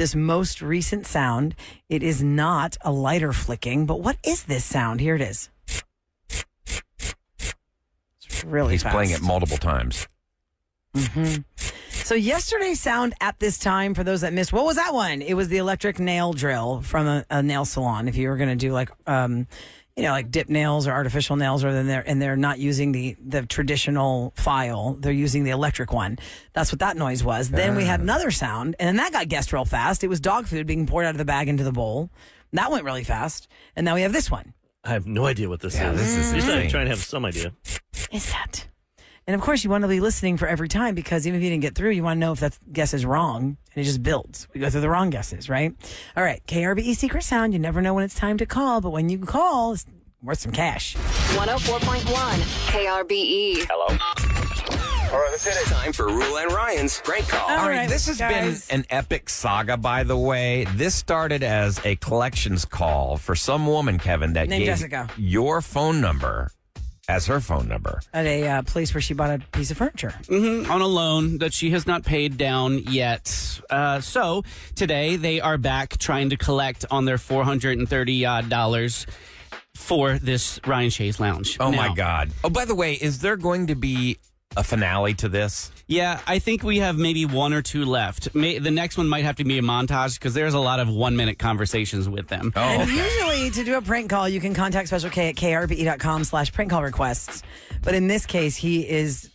this most recent sound. It is not a lighter flicking, but what is this sound? Here it is. It's really He's fast. playing it multiple times. Mm-hmm. So yesterday's sound at this time, for those that missed, what was that one? It was the electric nail drill from a nail salon. If you were going to do like, like dip nails or artificial nails, or they're not using the traditional file, they're using the electric one. That's what that noise was. Then we had another sound, and then that got guessed real fast. It was dog food being poured out of the bag into the bowl. That went really fast. And now we have this one. I have no idea what this is. This is Usually I'm insane. trying to have some idea. Is that? And of course, you want to be listening for every time, because even if you didn't get through, you want to know if that guess is wrong, and it just builds. We go through the wrong guesses, right? All right, KRBE secret sound. You never know when it's time to call, but when you call, it's worth some cash. 104.1 KRBE. Hello. All right, let's hit it. Time for Rule and Ryan's prank call. All All right, right, this has guys. been an epic saga, by the way. This started as a collections call for some woman, Kevin, that Named gave Jessica. your phone number as her phone number. At a place where she bought a piece of furniture. On a loan that she has not paid down yet. So today they are back trying to collect on their $430 for this Ryan Chaise lounge. Oh, Now, my God. Oh, by the way, is there going to be a finale to this? Yeah, I think we have maybe one or two left. The next one might have to be a montage because there's a lot of 1-minute conversations with them. Oh, And okay. usually to do a prank call, you can contact Special K at krbe.com/prank call requests. But in this case, he is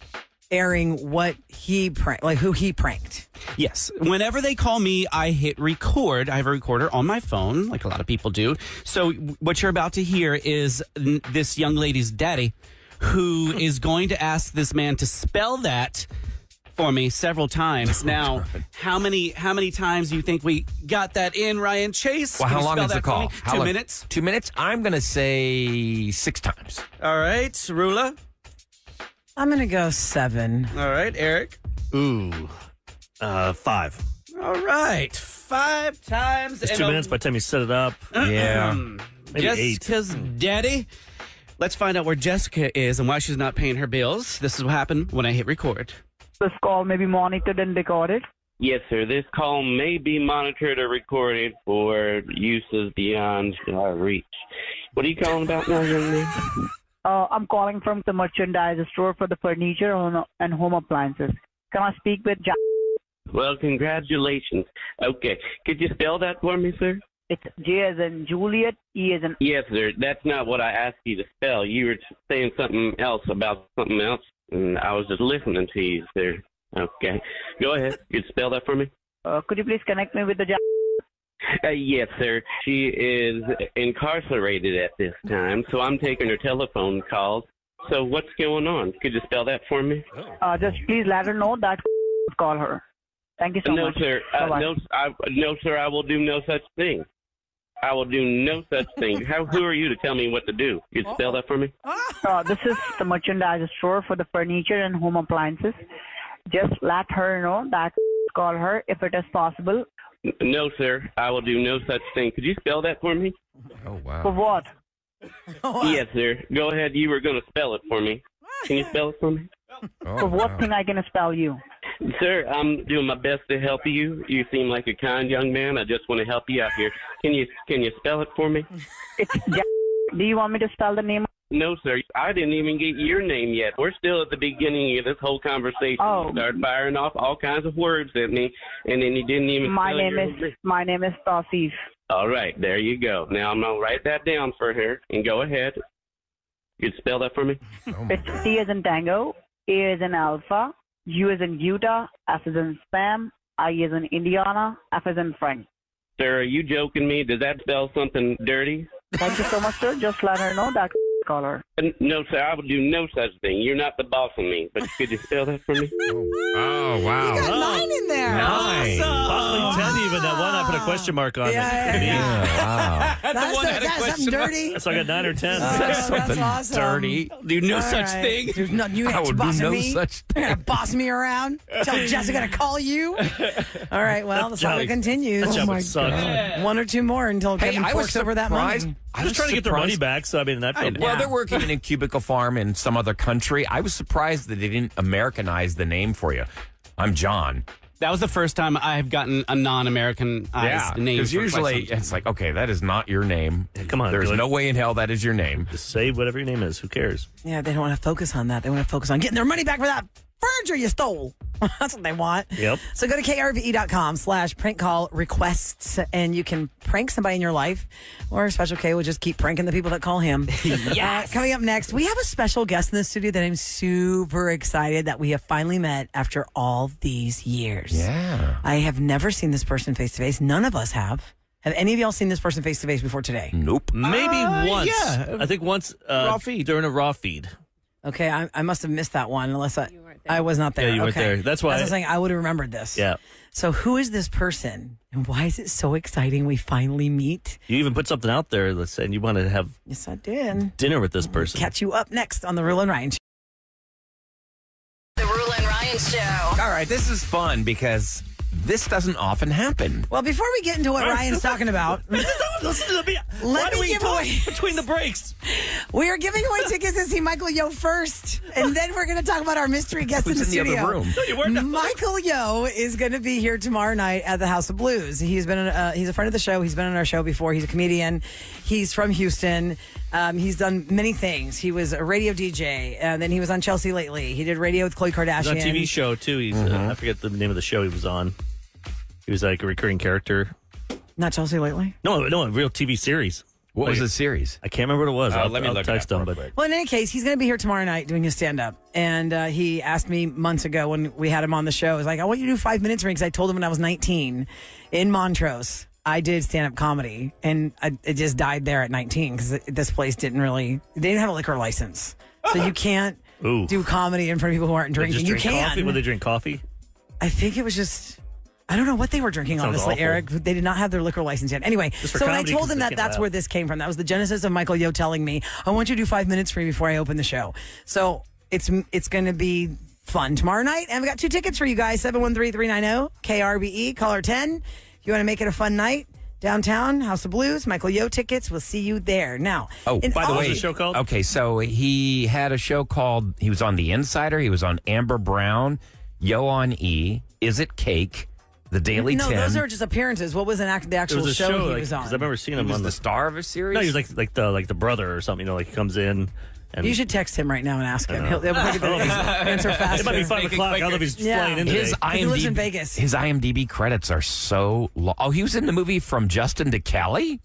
airing what he who he pranked. Yes. Whenever they call me, I hit record. I have a recorder on my phone, like a lot of people do. So what you're about to hear is this young lady's daddy, who is going to ask this man to spell that for me several times. Now, how many times do you think we got that in, Ryan Chaise? Well, Can how you long spell is the that for call? me? How 2 long? minutes? 2 minutes? I'm going to say 6 times. All right, Rula. I'm going to go 7. All right, Eric. Ooh, 5. All right, 5 times. It's 2 minutes by the time you set it up. Yeah. Maybe 8. Jessica's daddy. Let's find out where Jessica is and why she's not paying her bills. This is what happened when I hit record. This call may be monitored and recorded. Yes, sir. This call may be monitored or recorded for uses beyond our reach. What are you calling about now, young man? I'm calling from the merchandise store for the furniture and home appliances. Can I speak with Jack? Well, congratulations. Okay. Could you spell that for me, sir? It's J as in Juliet, E as in... Yes, sir. That's not what I asked you to spell. You were saying something else about something else, and I was just listening to you, sir. Okay. Go ahead. Could you spell that for me? could you please connect me with the Jack? Yes, sir. She is incarcerated at this time, so I'm taking her telephone calls. So what's going on? Could you spell that for me? Just please let her know that call her. Thank you so No, much. sir. No, sir. I will do no such thing. I will do no such thing. Who are you to tell me what to do? You'd spell that for me? This is the merchandise store for the furniture and home appliances. Just let her know that call her if it is possible. No, sir. I will do no such thing. Could you spell that for me? Oh, wow. For what? Yes, sir. Go ahead. You were going to spell it for me. Can you spell it for me? Oh, For what wow. thing I can spell you? Sir, I'm doing my best to help you. You seem like a kind young man. I just want to help you out here. Can you spell it for me? It's Jack. Do you want me to spell the name? No, sir. I didn't even get your name yet. We're still at the beginning of this whole conversation. Oh. You started firing off all kinds of words at me, and then you didn't even My spell name your is Tausif. All right, there you go. Now I'm going to write that down for her, and go ahead. You'd spell that for me? It's T as in Tango, A as in Alpha, U as in Utah, S as in Sam, I as in Indiana, F as in Frank. Sir, are you joking me? Does that spell something dirty? Thank you so much, sir. Just let her know that call her. No, sir, I would do no such thing. You're not the boss of me, but could you spell that for me? Oh, wow. You got 9 in there. Nine. Possibly 10 even. That one I put a question mark on. Yeah, it. Yeah, wow. That's something dirty. So I got 9 or 10. That's Something awesome. dirty. Do no All such right. thing. There's no, you I ain't would do bossing no me. such You're gonna boss me around. Tell Jessica to call you. All right. Well, the saga job- continues. that job would suck. One or two more until Hey, Kevin I was forks over that surprised. money. I was trying to get their money back, so I mean, that felt Well, they're working in a cubicle farm in some other country. I was surprised that they didn't Americanize the name for you. I'm John. That was the first time I've gotten a non-Americanized name. Because usually it's like, okay, that is not your name. Come on. There's no way in hell that is your name. Just say whatever your name is. Who cares? Yeah, they don't want to focus on that. They want to focus on getting their money back for that furniture you stole. That's what they want. Yep. So go to krve.com/prank call requests, and you can prank somebody in your life, or Special K will just keep pranking the people that call him. Yes. Coming up next, we have a special guest in the studio that I'm super excited that we have finally met after all these years. Yeah. I have never seen this person face to face. None of us have. Have any of y'all seen this person face to face before today? Nope. Maybe once. yeah. I think once Raw feed. during a raw feed. Okay, I must have missed that one unless I was not there. Yeah, you weren't Okay. there. That's why I was saying I would have remembered this. Yeah. So who is this person, and why is it so exciting we finally meet? You even put something out there that said you want to have Yes, I did. dinner with this person. Catch you up next on the Rule and Ryan Show. The Rule and Ryan Show. All right, this is fun because this doesn't often happen. Well, before we get into what Ryan's talking about, Listen to me. Let Why do me we give talk away- between the breaks? we are giving away tickets to see Michael Yo first, and then we're going to talk about our mystery guest in Who's the in the studio. other room? No, you weren't. Michael Yo is going to be here tomorrow night at the House of Blues. He's been he's a friend of the show. He's been on our show before. He's a comedian. He's from Houston. He's done many things. He was a radio DJ, and then he was on Chelsea lately. He did radio with Khloe Kardashian. He's on a TV show, too. He's I forget the name of the show he was on. He was like a recurring character. Not Chelsea lately. No, a real TV series. What was the series? I can't remember what it was. Let me I'll look text it up him. real But quick. Well, in any case, he's going to be here tomorrow night doing his stand-up. And he asked me months ago when we had him on the show, he was like, I want you to do 5 minutes for me, because I told him when I was 19 in Montrose, I did stand-up comedy. And it just died there at 19 because this place they didn't have a liquor license. So you can't do comedy in front of people who aren't They drinking. just You drink coffee? can. Would they drink coffee? I think it was just... I don't know what they were drinking, Sounds honestly, awful. Eric. They did not have their liquor license yet. Anyway, Just for so when I comedy, told 'cause him they that can't that's laugh. where this came from. That was the genesis of Michael Yo telling me, I want you to do 5 minutes for me before I open the show. So it's going to be fun tomorrow night. And we got 2 tickets for you guys, 713-390, KRBE, caller 10. If you want to make it a fun night, downtown, House of Blues, Michael Yo tickets. We'll see you there. Now, Oh, in by the all- way, What's the show called? Okay, so he had a show called, he was on The Insider, he was on Amber Brown, Yo on E, Is It Cake, The Daily No, 10. those are just appearances. What was the It actual was a show, he like, was on? 'cause I remember seeing he him was on the star of a series? No, he was like the brother or something. Like he comes in. And You should text him right now and ask him. He'll probably answer faster. It might be 5 Make it o'clock. I don't know if quicker. he's Yeah. flying in His today. He lives in Vegas. His IMDb credits are so long. Oh, he was in the movie From Justin to Kelly?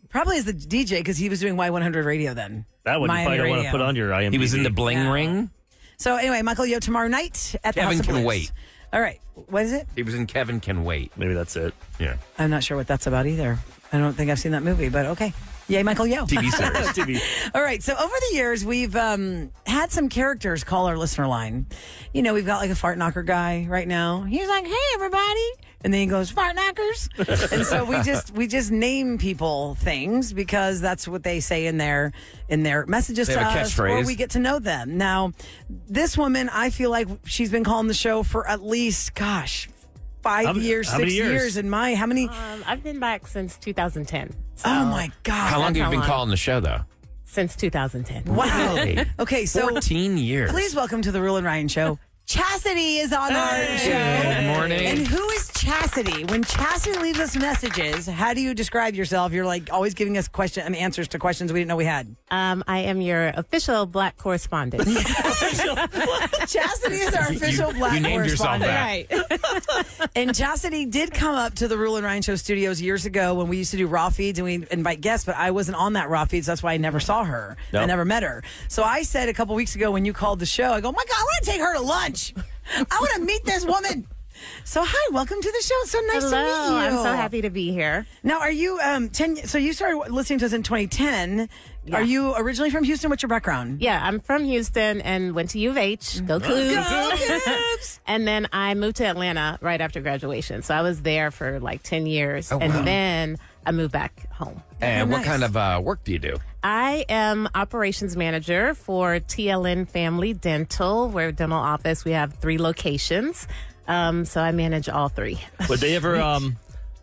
Probably as the DJ because he was doing Y100 radio then. That one you Miami probably don't want to Radio. put on your IMDb. He was in the Bling Yeah. Ring? So anyway, Michael Yo tomorrow night at the Kevin House of Can Blues. Wait. All right. What is it? He was in Kevin Can Wait. Maybe that's it. Yeah. I'm not sure what that's about either. I don't think I've seen that movie, but okay. Yay, Michael Yo. TV series. TV. All right. So over the years, we've had some characters call our listener line. You know, we've got like a fart knocker guy right now. He's like, "Hey, everybody," and then he goes, "Fart knockers," and so we just name people things because that's what they say in their messages They to have a us, or catchphrase. we get to know them. Now, this woman, I feel like she's been calling the show for at least, 5 How years, many 6 years? years. And how many? I've been back since 2010. So Oh my God! How long have you how been long. calling the show, though? Since 2010. Wow. Really? Okay, so 14 years. please welcome to the Rule and Ryan Show. Chasity is on our show. Good morning. And who is Chasity? When Chasity leaves us messages, how do you describe yourself? You're like always giving us answers to questions we didn't know we had. I am your official black correspondent. Chasity is our official black you named yourself correspondent. that. Right. And Chasity did come up to the Rule and Ryan Show studios years ago when we used to do raw feeds and we invite guests, but I wasn't on that raw feed, so that's why I never saw her. I Nope. never met her. So I said a couple weeks ago when you called the show, I go, "My God, I want to take her to lunch. I want to meet this woman." So hi, welcome to the show. It's so nice Hello. to meet you. I'm so happy to be here. Now, are you 10? So you started listening to us in 2010. Yeah. Are you originally from Houston? What's your background? Yeah, I'm from Houston and went to U of H. Go Cougs. And then I moved to Atlanta right after graduation. So I was there for like 10 years. Oh, and wow. then I moved back home. And what nice. kind of work do you do? I am operations manager for TLN Family Dental. We're a dental office. We have 3 locations. So I manage all 3. Would they ever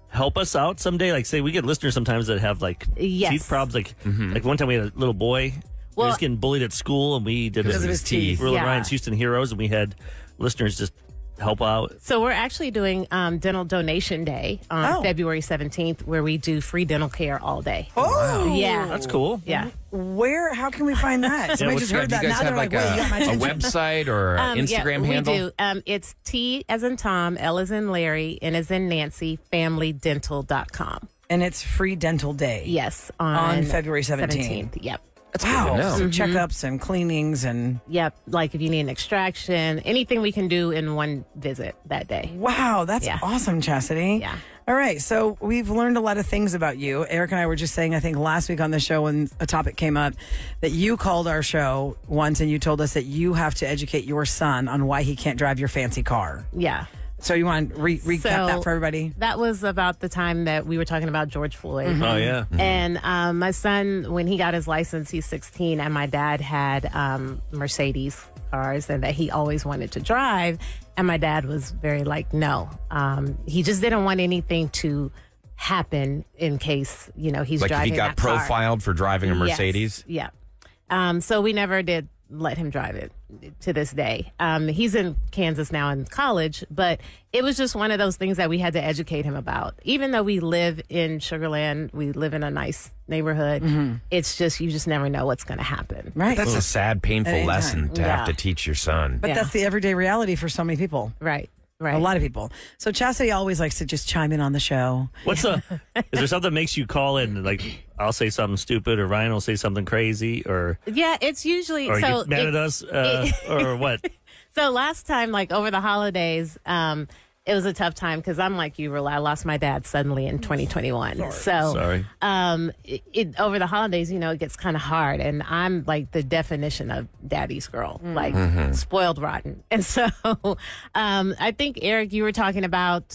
help us out someday? Like, say we get listeners sometimes that have like Yes. teeth problems. Like one time we had a little boy. He Well- was getting bullied at school, and we did Because of his teeth. Rule and Yeah. Ryan's Houston Heroes, and we had listeners just help out? So we're actually doing Dental Donation Day on February 17th, where we do free dental care all day. Oh, Yeah. That's cool. Yeah. How can we find that? Somebody just heard Do that. you guys Now have they're like, wait, you got my a attention. website or an Instagram handle? We do. It's T as in Tom, L as in Larry, N as in Nancy, FamilyDental.com. And it's free dental day. Yes. On February 17th. Yep. That's Wow. good to know. Some checkups and cleanings and. Yep. Like if you need an extraction, anything we can do in one visit that day. Wow, that's awesome, Chasity. Yeah. All right, so we've learned a lot of things about you. Eric and I were just saying, I think last week on the show when a topic came up, that you called our show once and you told us that you have to educate your son on why he can't drive your fancy car. Yeah. So you want to recap that for everybody? That was about the time that we were talking about George Floyd. Mm-hmm. Oh, yeah. And my son, when he got his license, he's 16, and my dad had Mercedes cars and that he always wanted to drive. And my dad was very like, no. He just didn't want anything to happen in case, he's Like if driving he got that car. profiled for driving a Mercedes? Yes. Yeah. So we never did let him drive it to this day. He's in Kansas now in college, but it was just one of those things that we had to educate him about. Even though we live in Sugarland, we live in a nice neighborhood, it's just, you just never know what's going to happen. Right. That's a sad, painful Anytime. lesson to have to teach your son. But that's the everyday reality for so many people. Right. A lot of people. So Chasity always likes to just chime in on the show. Is there something that makes you call in? Like, I'll say something stupid, or Ryan will say something crazy, or Yeah, it's usually or so get mad at us, or what? So last time, like over the holidays, it was a tough time because I'm like you, Rilla. I lost my dad suddenly in 2021. Sorry. Over the holidays, it gets kind of hard, and I'm like the definition of daddy's girl, like spoiled rotten. And so, I think Eric, you were talking about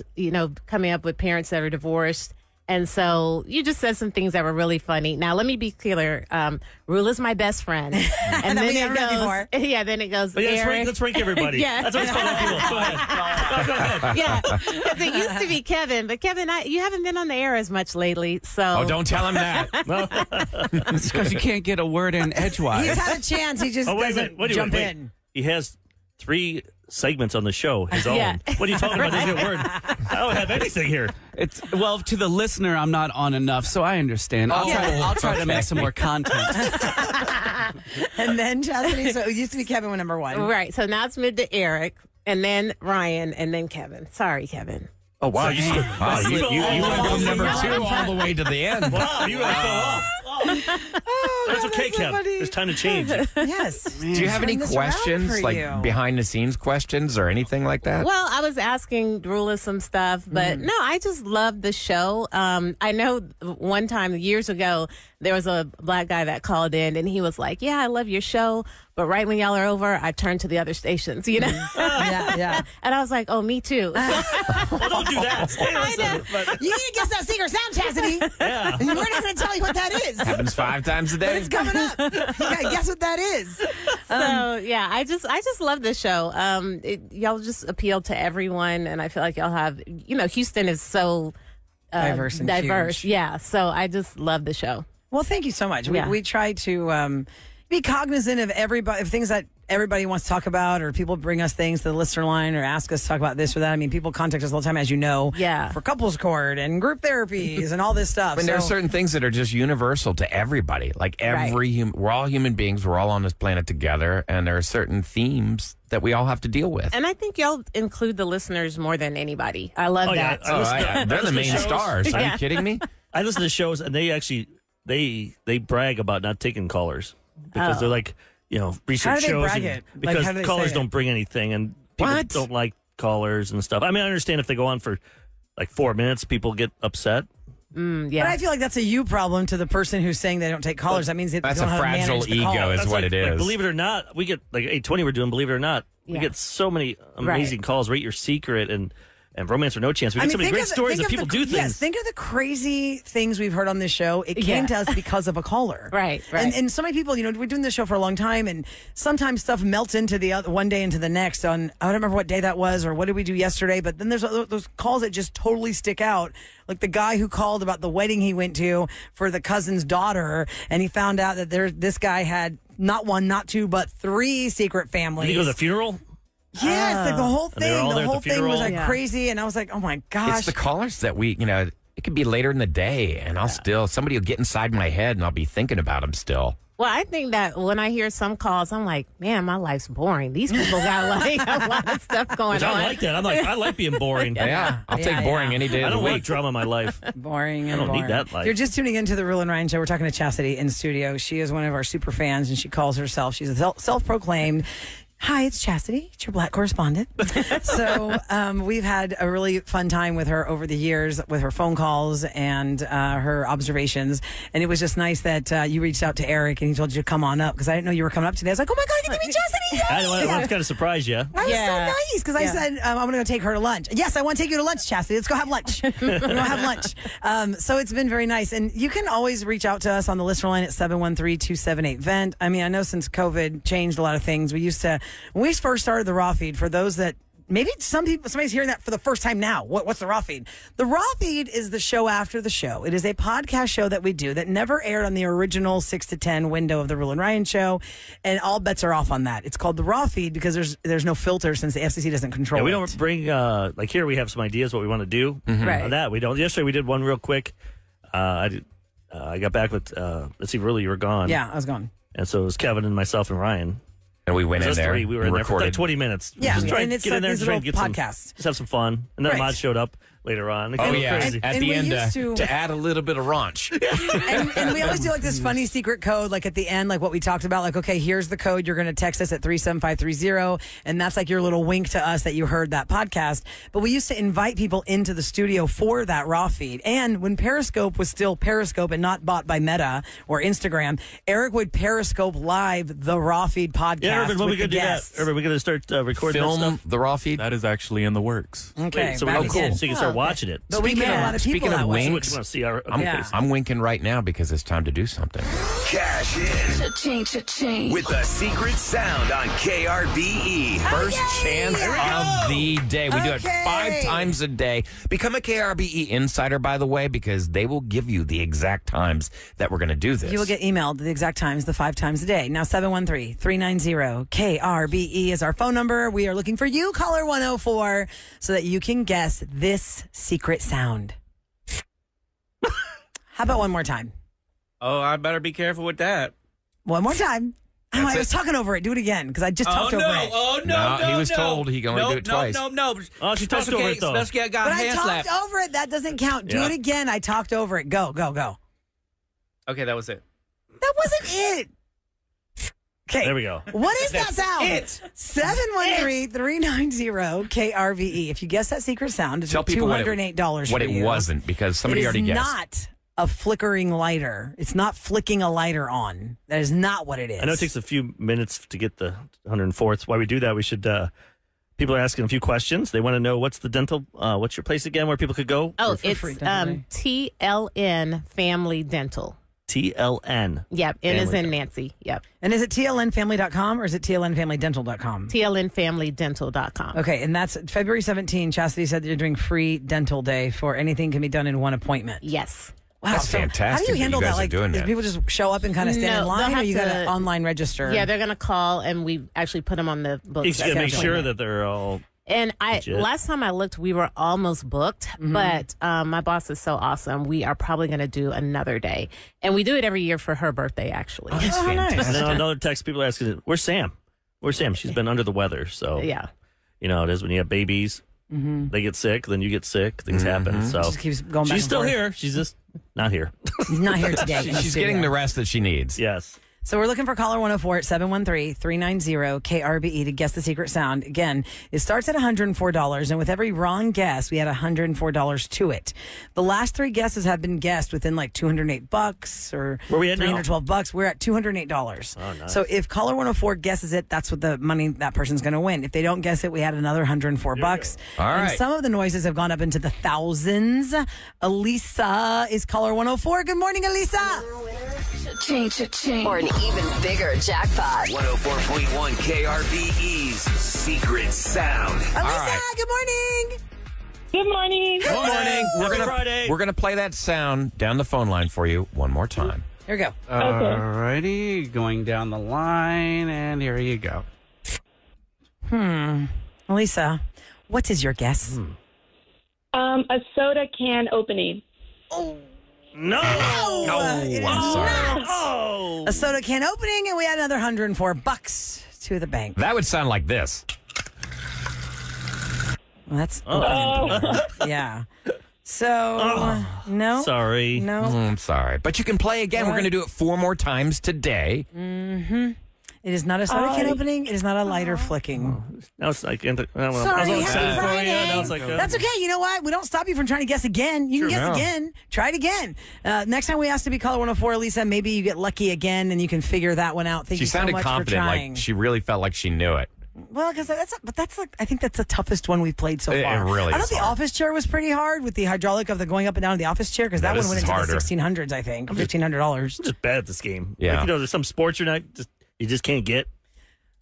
coming up with parents that are divorced. And so you just said some things that were really funny. Now, let me be clear. Rula's my best friend. And then it goes, then it goes, Eric. Let's rank everybody. Yeah. That's what's fun on people. Go ahead. Go ahead. Yeah, because it used to be Kevin. But Kevin, you haven't been on the air as much lately. So don't tell him that. It's because you can't get a word in edgewise. He's had a chance. He just doesn't jump in. He has 3 segments on the show, his own. Yeah. What are you talking about? There's no word. I don't have anything here. Well, to the listener, I'm not on enough, so I understand. I'll try to make some more content. And then Chasity, so it used to be Kevin with number 1. Right. So now it's moved to Eric, and then Ryan, and then Kevin. Sorry, Kevin. Oh, wow. You went from number 2 all the way to the end. Wow, you really fell off. That's okay, so Kev. funny. It's time to change. Yes. Do you have any Turn this around questions, for like you. behind the scenes questions or anything like that? Well, I was asking Rula some stuff, but no, I just love the show. I know one time years ago, there was a black guy that called in and he was like, yeah, I love your show. But right when y'all are over, I turn to the other stations, Yeah. And I was like, oh, me too. Well, don't do that. I know. But, You need to guess that secret sound, Chasity. yeah. And we're not going to tell you what that is. Happens 5 times a day. It's coming up. You got to guess what that is. So yeah, I just love this show. Y'all just appeal to everyone, and I feel like y'all have, Houston is so Diverse and huge. Yeah. So I just love the show. Well, thank you so much. Yeah. We try to be cognizant of of things that everybody wants to talk about, or people bring us things to the listener line or ask us to talk about this or that. I mean, people contact us all the time, as you know, for couples court and group therapies and all this stuff. I mean, there are certain things that are just universal to everybody. Like we're all human beings. We're all on this planet together, and there are certain themes that we all have to deal with. And I think y'all include the listeners more than anybody. I love that. Yeah. They're the main stars. Are you kidding me? I listen to shows, and they actually they brag about not taking callers because they're like, research How do they shows brag it? because How do they callers say it? don't bring anything, and people don't like callers and stuff. I mean, I understand if they go on for like 4 minutes, people get upset. Yeah. But I feel like that's a you problem to the person who's saying they don't take callers. That means they That's don't a know how to fragile manage the ego call. is That's what it is. Believe it or not, we get like 820 we're doing. Believe it or not, we get so many amazing calls. Rate Your Secret and Romance or No Chance. We get so many great stories that people do things. Yes, think of the crazy things we've heard on this show. It came to us because of a caller. Right. And so many people, we're doing this show for a long time, and sometimes stuff melts into the other, one day into the next. I don't remember what day that was or what did we do yesterday, but then there's those calls that just totally stick out. Like the guy who called about the wedding he went to for the cousin's daughter, and he found out that this guy had not 1, not 2, but 3 secret families. Did he go to the funeral? Yeah, it's like the whole And they were thing. all The there at whole the thing was funeral. like crazy, and I was like, oh my gosh. It's the callers that it could be later in the day, and somebody will get inside my head, and I'll be thinking about them still. Well, I think that when I hear some calls, I'm like, man, my life's boring. These people got like a lot of stuff going on. I like that. I like being boring. Yeah, I'll take boring any day I of the don't week. want drama in my life. Boring and I don't boring. need that life. If you're just tuning into the Rule and Ryan show, we're talking to Chasity in studio. She is one of our super fans, and she calls herself, she's a self-proclaimed, hi, it's Chasity. It's your black correspondent. So we've had a really fun time with her over the years with her phone calls and her observations. And it was just nice that you reached out to Eric and he told you to come on up because I didn't know you were coming up today. I was like, oh my God, you can meet Chasity. I was kind of surprised, yeah. That was so nice because I said, I'm going to go take her to lunch. Yes, I want to take you to lunch, Chasity. Let's go have lunch. We're going to have lunch. So it's been very nice. And you can always reach out to us on the listener line at 713-278-VENT. I mean, I know since COVID changed a lot of things, when we first started the Raw feed, for those that maybe somebody's hearing that for the first time now. What's the Raw feed? The Raw feed is the show after the show. It is a podcast show that we do that never aired on the original 6 to 10 window of the Rule and Ryan show, and all bets are off on that. It's called the Raw feed because there's no filter since the FCC doesn't control it. We don't bring like here we have some ideas what we want to do. Right. That we don't. Yesterday we did one real quick. I got back with let's see, really you were gone. Yeah, I was gone. And so it was Kevin and myself and Ryan. And we went in there. We were in there for like 20 minutes. Yeah, just try and to it's get in there and try and get podcast. just have some fun. And then Right. Mod showed up later on. Oh, yeah. Crazy. At And the we end, used to add a little bit of raunch. and we always do like this funny secret code, like at the end, like what we talked about, like, okay, here's the code. You're going to text us at 37530. And that's like your little wink to us that you heard that podcast. But we used to invite people into the studio for that Raw feed. And when Periscope was still Periscope and not bought by Meta or Instagram, Eric would Periscope live the Raw feed podcast. Yeah, Urban, when with we going the to do that? guests. Urban, we going to start recording that Film stuff? the Raw feed. That is actually in the works. Okay. Wait, so, back we can, again. so you can start watching it. But we get a lot of people speaking that of way. winks, You want to see our I'm winking right now because it's time to do something. Cash in Cha-ching, cha-ching. with the secret sound on KRBE. First chance of the day. We do it Okay. 5 times a day. Become a KRBE insider, by the way, because they will give you the exact times that we're going to do this. You will get emailed the exact times, the 5 times a day. Now, 713-390-KRBE is our phone number. We are looking for you, caller 104, so that you can guess this secret sound. How about one more time? Oh, I better be careful with that. One more time. Oh, That's I was it. talking over it. Do it again, because I just talked over it. Oh, no, No, he was told he can only do it twice. No. Oh, she talked over it, though. Special K got But I hand talked slapped. over it. That doesn't count. Do Yeah. it again. I talked over it. Go. Okay, that was it. That wasn't it. Okay. There we go. What is that sound? it. 713-390-KRVE. If you guess that secret sound, it's Tell people $208 what for it you. wasn't, because somebody It is already guessed. not a flickering lighter. It's not flicking a lighter on. That is not what it is. I know it takes a few minutes to get the 104th. While we do that, we should. People are asking a few questions. They want to know what's the dental. What's your place again where people could go? Oh, for it's free dental day. TLN Family Dental. TLN. Yep, N is Family in Dental. Nancy. Yep, And is it TLNfamily.com or is it TLNfamilydental.com? TLNFamilyDental.com. Okay, and that's February 17. Chastity said that you're doing free dental day for anything can be done in one appointment. Yes. Wow, That's so fantastic How do you that you handle guys that? are Like, doing do that. people just show up and kind of stand No, in line, they'll or have you got to to- online register? Yeah, they're going to call, and we actually put them on the books. You just got to make That's sure what- that they're all. And Legit. last time I looked, we were almost booked, but my boss is so awesome. We are probably going to do another day, and we do it every year for her birthday. Actually, Oh, that's Oh, nice. fantastic. And then on another text, people are asking, "Where's Sam? Where's Sam? She's been under the weather." So yeah. you know, it is when you have babies. They get sick, then you get sick. Things happen. So Just keeps going back. she's and still forth. here. She's just not here. She's not here today. in the She's getting studio. the rest that she needs. Yes. So we're looking for caller 104 at 713-390-KRBE to guess the secret sound. Again, it starts at $104, and with every wrong guess, we add $104 to it. The last 3 guesses have been guessed within like $208 or Where we at now? $312. We're at $208. Oh, nice. So if caller 104 guesses it, that's what the money that person's going to win. If they don't guess it, we add another $104. All And right. some of the noises have gone up into the thousands. Elisa is caller 104. Good morning, Elisa. Cha-ching, cha-ching. Or an even bigger jackpot. 104.1 KRBE's Secret Sound. Elisa, right. good morning. Good morning. Good morning. Happy Friday. We're gonna play that sound down the phone line for you one more time. Here we go. Alrighty, going down the line, and here you go. Lisa, what is your guess? A soda can opening. No! I'm sorry. Oh! A soda can opening, and we had another $104 to the bank. That would sound like this. Well, that's opening. Yeah. So, no. Sorry. No. I'm sorry. But you can play again. We're going to do it 4 more times today. Mm-hmm. It is not a soda can opening. It is not a lighter flicking. Now it's like, I was Sorry, all excited for you. Now it's like, That's okay. You know what? We don't stop you from trying to guess again. You can guess again. Try it again. Next time we ask to be caller 104, Lisa, maybe you get lucky again and you can figure that one out. Thank you so much for trying. She sounded confident, like she really felt like she knew it. Well, because that's like, I think that's the toughest one we've played so far. It really I thought is the hard. office chair was pretty hard with the hydraulic of the going up and down of the office chair, because that one went into harder. the 1600s, I think, $1,500. I'm just bad at this game. Yeah. Like, there's some sports you just can't get.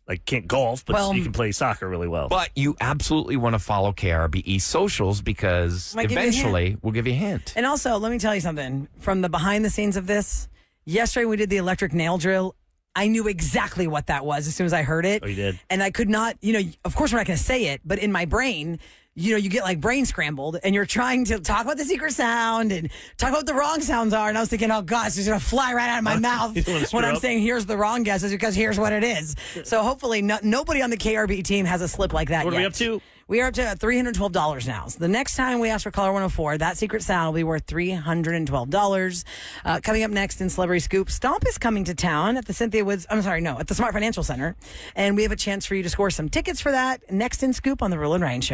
Like, can't golf, but you can play soccer really well. But you absolutely want to follow KRBE socials because eventually we'll give you a hint. And also, let me tell you something. From the behind the scenes of this, yesterday we did the electric nail drill. I knew exactly what that was as soon as I heard it. Oh, you did? And I could not, of course we're not going to say it, but in my brain, you get like brain scrambled and you're trying to talk about the secret sound and talk about what the wrong sounds are. And I was thinking, oh gosh, it's going to fly right out of my mouth when I'm saying here's the wrong guesses because here's what it is. So hopefully nobody on the KRB team has a slip like that What yet. are we up to? We are up to $312 now. So the next time we ask for caller 104, that secret sound will be worth $312. Coming up next in Celebrity Scoop, Stomp is coming to town at the at the Smart Financial Center. And we have a chance for you to score some tickets for that next in Scoop on the Rule and Ryan Show.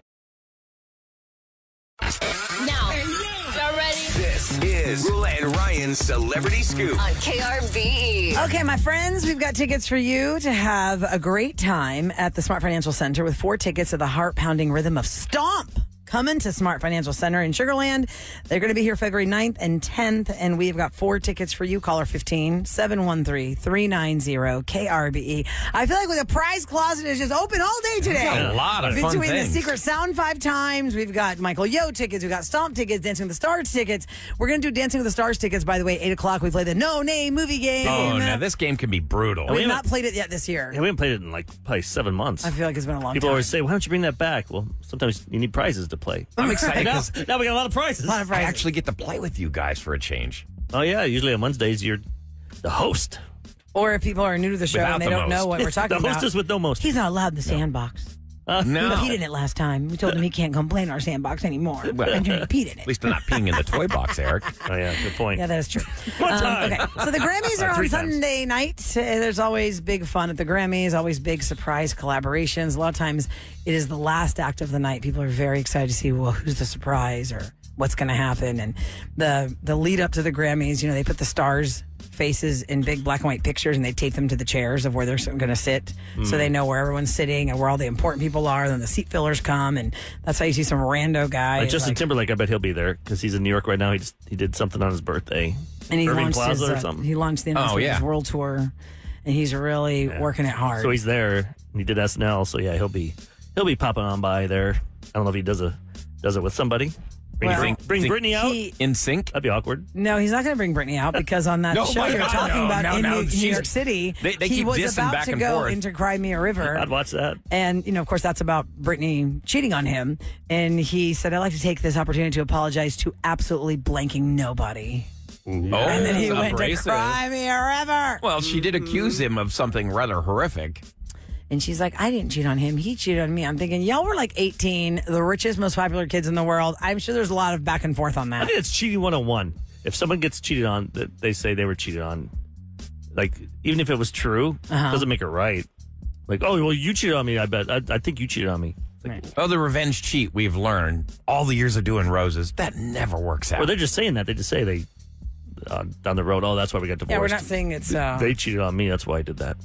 Now, y'all ready? This is Rula and Ryan's Celebrity Scoop On KRBE. Okay, my friends, we've got tickets for you to have a great time at the Smart Financial Center with 4 tickets to the heart-pounding rhythm of Stomp. Coming to Smart Financial Center in Sugar Land. They're going to be here February 9th and 10th, and we've got 4 tickets for you. Caller 15-713-390-KRBE. I feel like the prize closet is just open all day today. A lot of fun Between things. the Secret Sound 5 times, we've got Michael Yo tickets, we've got Stomp tickets, Dancing with the Stars tickets. We're going to do Dancing with the Stars tickets, by the way, 8 o'clock. We play the No Name movie game. Oh, now this game can be brutal. We've not played it yet this year. Yeah, we haven't played it in probably 7 months. I feel like it's been a long time. People always say, why don't you bring that back? Well, sometimes you need prizes to play. I'm excited now because we got a lot of prizes. A lot of I prizes. actually get to play with you guys for a change. Oh, yeah. Usually on Wednesdays, you're the host. Or if people are new to the show Without and they the don't most. know what we're talking The about. hostess with no most. He's not allowed in the sandbox. No. He peed in it last time. We told him he can't come play in our sandbox anymore. Well, And he peed in At it. least I'm not peeing in the toy box, Eric. Oh, yeah. Good point. Yeah, that is true. One time. Okay, so the Grammys are on 3 times. Sunday night. There's always big fun at the Grammys, always big surprise collaborations. A lot of times it is the last act of the night. People are very excited to see, well, who's the surprise or what's going to happen. And the lead up to the Grammys, they put the stars' faces in big black and white pictures and they tape them to the chairs of where they're going to sit so they know where everyone's sitting and where all the important people are. Then the seat fillers come, and that's how you see some rando guy. Like Justin Timberlake, I bet he'll be there because he's in New York right now. He did something on his birthday. And he Irving launched Plaza his, or something. He launched the announcement of his yeah. world tour, and he's really working it hard. So he's there. And he did SNL. So yeah, he'll be popping on by there. I don't know if he does it with somebody. Bring Britney out. In sync? That'd be awkward. No, he's not going to bring Britney out because on that No, show my you're God, talking no, about no, in no, New York City, They he keep was dissing about back to and go forth. into Cry Me a River. I'd watch that. And, of course, that's about Britney cheating on him. And he said, I'd like to take this opportunity to apologize to absolutely blanking nobody. Oh, And then he went abrasive. to Cry Me a River. Well, she did accuse him of something rather horrific. And she's like, I didn't cheat on him. He cheated on me. I'm thinking, y'all were like 18, the richest, most popular kids in the world. I'm sure there's a lot of back and forth on I that. think it's cheating 101. If someone gets cheated on, they say they were cheated on. Like, even if it was true, it doesn't make it right. Like, oh, well, you cheated on me, I bet. I think you cheated on me. Like, Oh, the revenge cheat we've learned all the years of doing roses, that never works out. or they're just saying that. They just say they, down the road, oh, that's why we got divorced. Yeah, we're not saying it's... They cheated on me, that's why I did that.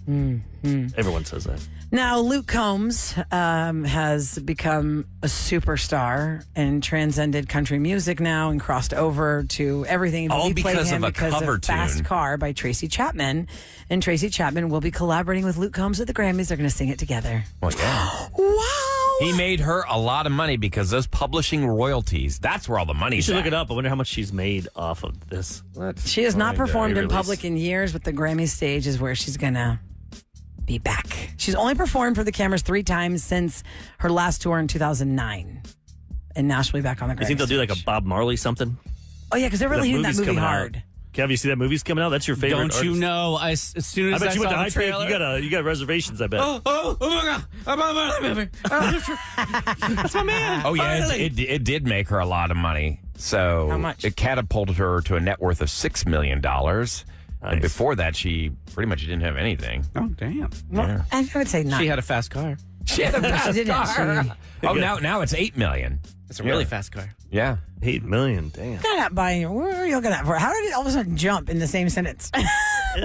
Everyone says that. Now, Luke Combs has become a superstar and transcended country music now and crossed over to everything. All We played because him of a cover Fast tune. Car by Tracy Chapman. And Tracy Chapman will be collaborating with Luke Combs at the Grammys. They're going to sing it together. Well, yeah. Wow! He made her a lot of money because those publishing royalties, that's where all the You money's should at. look it up. I wonder how much she's made off of this. She has not performed in Re-release. public in years, but the Grammy stage is where she's going to be back. She's only performed for the cameras 3 times since her last tour in 2009. And now she'll be back on the You grand think they'll do like a stage. Bob Marley something? Oh, yeah, because they're really hitting that movie coming hard. Out. Kev, you see that movie's coming out? That's your favorite Don't you artist. know? As soon as I bet you saw went to the High Peak. trailer, You got reservations, I bet. oh my God. That's my man. Oh, yeah, Finally. it did make her a lot of money. So How much? it catapulted her to a net worth of $6 million. Nice. And before that, she pretty much didn't have anything. Oh, damn. Yeah. I would say not. She had a fast car. She had a fast didn't, car. she? Oh, now it's $8 million. It's a really fast car. Yeah. 8 million, damn. Look at that buying. What are you looking at for? How did it all of a sudden jump in the same sentence? What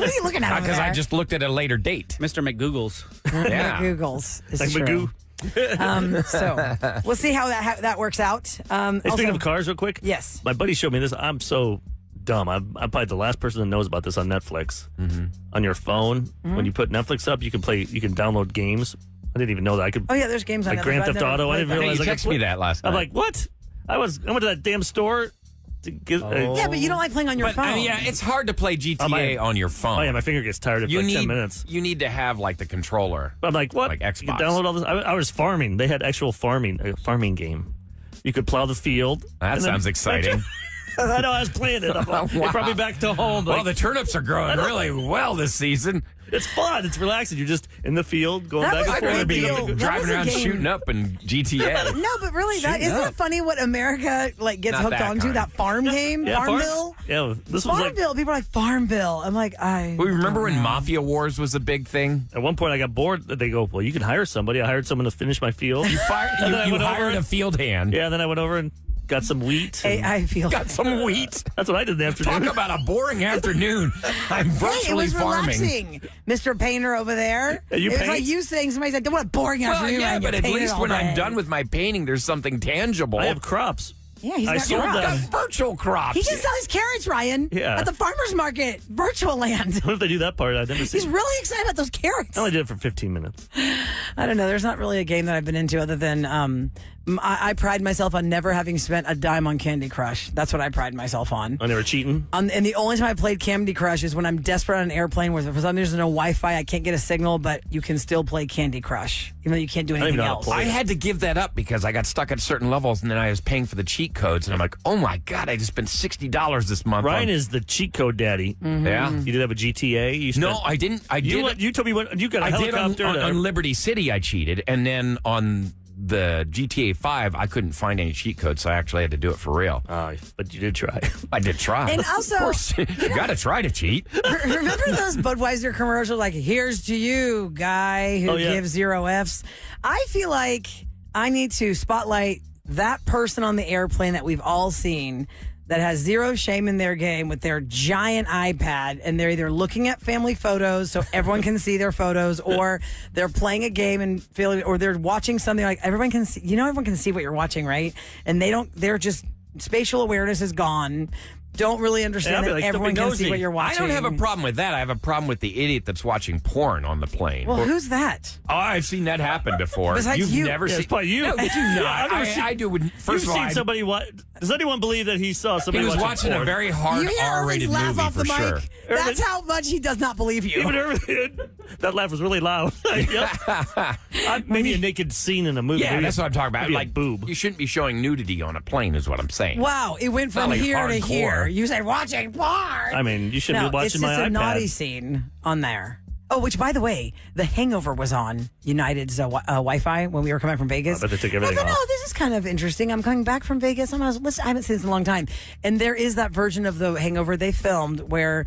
are you looking at over Because there? I just looked at a later date. Mr. McGoogles. Yeah. Googles. It's Like true. Magoo. So we'll see how that works out. Hey, speaking of cars, real quick. Yes. My buddy showed me this. I'm so dumb. I'm probably the last person that knows about this on Netflix. Mm-hmm. On your phone, when you put Netflix up, you can download games. I didn't even know that. I could. Oh yeah, there's games on Like Netflix. Grand I've Theft never Auto. I played didn't that. realize Hey, you I could texted me that last night. I'm like, what? I went to that damn store to get. Yeah, but you don't like playing on your But phone. yeah, it's hard to play GTA on your phone. Oh yeah, my finger gets tired after you like need 10 minutes. You need to have like the controller. But I'm like, what? Like You Xbox. can download all this. I was farming. They had actual farming, a farming game. You could plow the field. That and then- sounds exciting. I know. I was playing it. I'm like, Wow. It brought me back to home. Well, Like, the turnips are growing really well this season. it's fun. It's relaxing. You're just in the field going That back was and a I'd forth. rather be deal. That was driving a around game. shooting up in GTA. No, but really, that isn't it funny what America like gets Not hooked that onto? kind. that farm game, Yeah, Farmville. Yeah, this was like Farmville. People are like Farmville. I'm like, We remember when don't know. Mafia Wars was a big thing. at one point I got bored. They go, well, you can hire somebody. I hired someone to finish my field. You And then I went hired over- a field hand. Yeah, then I went over and got some wheat. Hey, and- I feel Got some wheat. that's what I did in the afternoon. Talk about a boring afternoon. I'm Hey, it virtually was farming. relaxing, Mr. Painter over there. Yeah, you it was paint? like you saying somebody said, "What a boring Well, afternoon." yeah, and you but at painted least all when day." I'm done with my painting, there's something tangible. I have crops. Yeah, he's I got sold crops. them. got virtual crops. He just sells carrots, Ryan. Yeah. At the farmer's market, virtual land. What if they do that part? I've never He's seen. really excited about those carrots. I only did it for 15 minutes. I don't know. There's not really a game that I've been into other than I pride myself on never having spent a dime on Candy Crush. That's what I pride myself on. Oh, they were cheating. And the only time I played Candy Crush is when I'm desperate on an airplane where for some reason there's no Wi-Fi, I can't get a signal, but you can still play Candy Crush, even though you can't do don't anything even know how to else. play I had to give that up because I got stuck at certain levels, and then I was paying for the cheat codes, and I'm like, oh my god, I just spent $60 this month. Ryan on- is the cheat code daddy. yeah. You did have a GTA. You spent, No, I didn't. I You, did. you told me what you got a I did helicopter. on Liberty City. I cheated, and then on the GTA 5, I couldn't find any cheat codes, so I actually had to do it for real. But you did try. I did try. And also- of course, you got to try to cheat. Remember those Budweiser commercials like, here's to you, guy who Oh, yeah. gives 0 Fs? I feel like I need to spotlight that person on the airplane that we've all seen that has zero shame in their game with their giant iPad, and they're either looking at family photos so everyone can see their photos, or they're playing a game and feeling, or they're watching something like everyone can see. You know, everyone can see what you're watching, right? And they don't. They're just spatial awareness is gone. Don't really understand Yeah, I'll be that like, don't everyone be can see nosy. what you're I watching. don't have a problem with that. I have a problem with the idiot that's watching porn on the plane. Well, who's that? Oh, I've seen that happen before. Besides You've you. never Yeah, seen. it's probably you. No, did you not? I've never seen- I do. First You've of all, seen somebody does anyone believe that he saw he somebody was watching porn? a very hard You hear Irwin's R-rated laugh movie off for the mic? sure. That's how much he does not believe you. Even that laugh was really loud. Yep. Maybe a naked scene in a movie. Yeah, Maybe that's what I'm talking about. maybe a Like boob. You shouldn't be showing nudity on a plane, is what I'm saying. Wow, it went Not from like here to hardcore. here. You say watching porn. I mean, you shouldn't No, be watching it's just my a iPad. naughty scene on there. Oh, which, by the way, The Hangover was on United's Wi-Fi when we were coming from Vegas. I bet they took everything I thought, off. oh, this is kind of interesting. I'm coming back from Vegas. I haven't seen this in a long time. And there is that version of The Hangover they filmed where,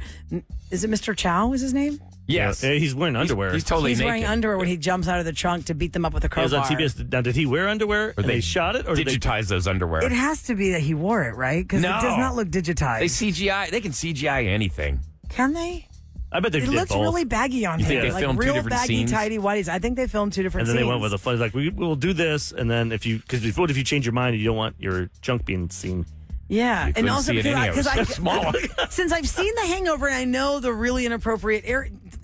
is it Mr. Chow is his name? Yes. Yeah, he's wearing underwear. He's totally He's naked. wearing underwear when he jumps out of the trunk to beat them up with a He was crowbar. on TBS. Now, did he wear underwear? Or they shot it? Or did they digitize those underwear. It has to be that he wore it, right? Because No. it does not look digitized. They CGI. They can CGI anything. Can they? I bet they It did looks both. really baggy on You think him. they Like filmed two real different baggy, scenes? tidy whities. I think they filmed two different And then scenes. they went with a fun. Like we'll do this, and then because what if you change your mind and you don't want your junk being seen? Yeah, You and couldn't also see it because any of us. I, Small. since I've seen The Hangover and I know the really inappropriate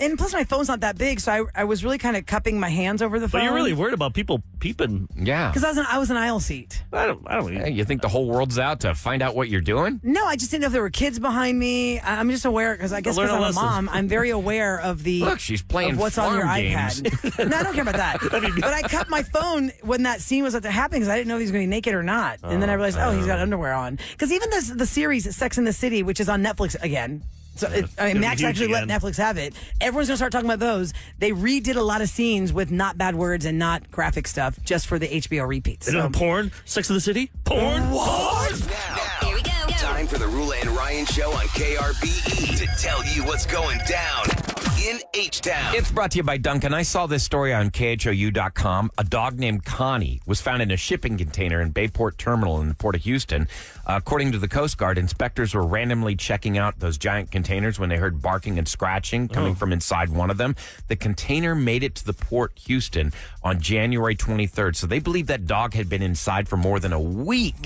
and plus my phone's not that big, so I was really kind of cupping my hands over the phone. But you're really worried about people peeping. Yeah. Because I was an aisle seat. I don't. Hey, you think the whole world's out to find out what you're doing? No, I just didn't know if there were kids behind me. I'm just aware because I guess because I'm a mom, I'm very aware of the Look, she's playing of what's on your games. iPad. No, I don't care about that. But I cupped my phone when that scene was happening because I didn't know if he was going to be naked or not. And then I realized, he's got underwear on. Because even the series Sex and the City, which is on Netflix again. So Max actually let Netflix have it. Everyone's going to start talking about those. They redid a lot of scenes with not bad words and not graphic stuff just for the HBO repeats. They don't have porn? Sex in the City? Porn? What? Now, Here we go. time for the Rula and Ryan Show on KRBE to tell you what's going down in H-Town. It's brought to you by Duncan. I saw this story on KHOU.com. A dog named Connie was found in a shipping container in Bayport Terminal in the Port of Houston. According to the Coast Guard, inspectors were randomly checking out those giant containers when they heard barking and scratching coming from inside one of them. The container made it to the Port Houston on January 23rd. So they believe that dog had been inside for more than a week.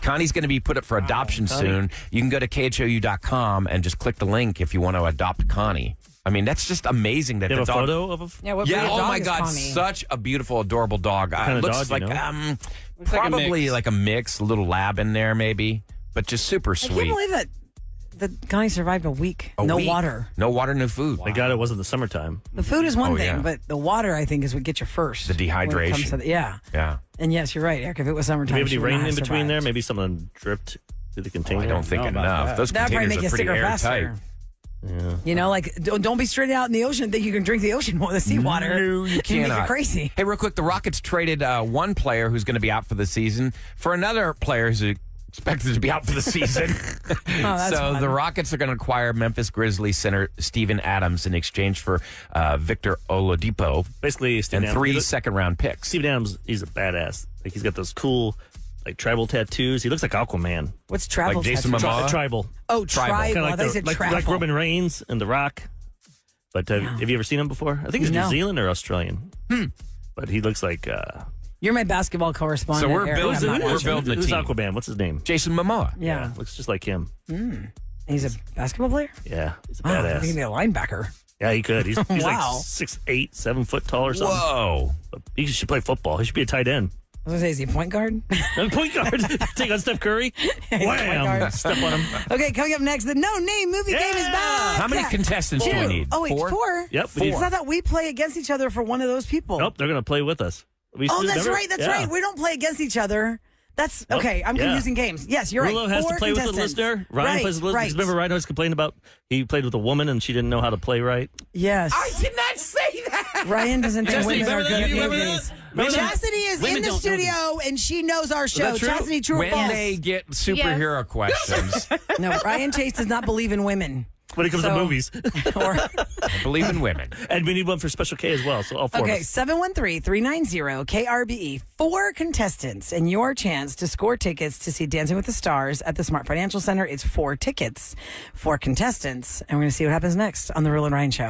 Connie's going to be put up for adoption soon. You can go to KHOU.com and just click the link if you want to adopt Connie. I mean, that's just amazing that You the have a dog. photo of a... Yeah, what breed of Oh dog my is God, Connie? such a beautiful, adorable dog. kind of looks dog, like you know? probably like a mix, a little lab in there maybe, but just super I sweet. can't believe that Connie survived a week. No week. water. No water, no food. Thank God it wasn't the summertime. The food is one Oh, thing, yeah. but the water, I think, is what gets you first. The when it comes dehydration. to yeah. Yeah. And yes, you're right, Eric. If it was summertime, Did we have she any would not rain have in between there? survived. Maybe something dripped through the container? I don't think know about enough. that. Those That'd probably containers make you are pretty sticker airtight. faster. You know, like don't be straight out in the ocean and think you can drink the ocean the seawater. No, you It can make cannot. you crazy. Hey, real quick, the Rockets traded one player who's going to be out for the season for another player who's expected to be out for the season. that's So fun. the Rockets are going to acquire Memphis Grizzlies center Steven Adams in exchange for Victor Oladipo Basically, Steven and Adams. 3 second-round picks. Steven Adams, he's a badass. Like, he's got those cool, like, tribal tattoos. He looks like Aquaman. What's travel? Like Jason tattoo? Momoa? Tribal. Oh, Tribal. tribal. Kind I of thought you said like travel. Roman Reigns and The Rock. But have you ever seen him before? I think he's No. New Zealand or Australian. But he looks like... You're my basketball correspondent. So we're Eric. building- I'm not we're watching. building a Who's team. Aquaman? What's his name? Jason Momoa. Yeah. Looks just like him. He's a basketball player? Yeah, he's a Wow, badass. he can be a linebacker. Yeah, he could. He's Wow. like 6'8", 7 foot tall or something. Whoa. But he should play football. He should be a tight end. I was going to say, is he a point guard? And point guard. Take on Steph Curry. Point Wham. guard. Step on him. Okay, coming up next, the No Name Movie Game is Yeah. back. How many contestants do we need? Oh, wait, 4? Yep, we need Because I thought we play against each other for one of those people. Nope, they're going to play with us. We Oh, still that's never- right. That's yeah. right. We don't play against each other. That's okay. I'm Yeah. confusing games. Yes, you're Rulo right. has 4 to play with the contestants. listener. Ryan right, plays with the listener. right. Remember Ryan always complained about he played with a woman and she didn't know how to play right? Yes. I did not say that. Ryan doesn't think Chastity, women are remember good that? at You remember movies. that? Remember that? Chastity is Women in the don't know studio and she knows our show. that true? Chastity, true or When false? they get superhero questions, No, Ryan Chase does not believe in women. When it comes to So- movies. Or, I believe in women. And we need one for Special K as well. So all 4 okay, of us. 713-390-KRBE. 4 contestants and your chance to score tickets to see Dancing with the Stars at the Smart Financial Center. It's 4 tickets, 4 contestants. And we're going to see what happens next on The Rule and Ryan Show.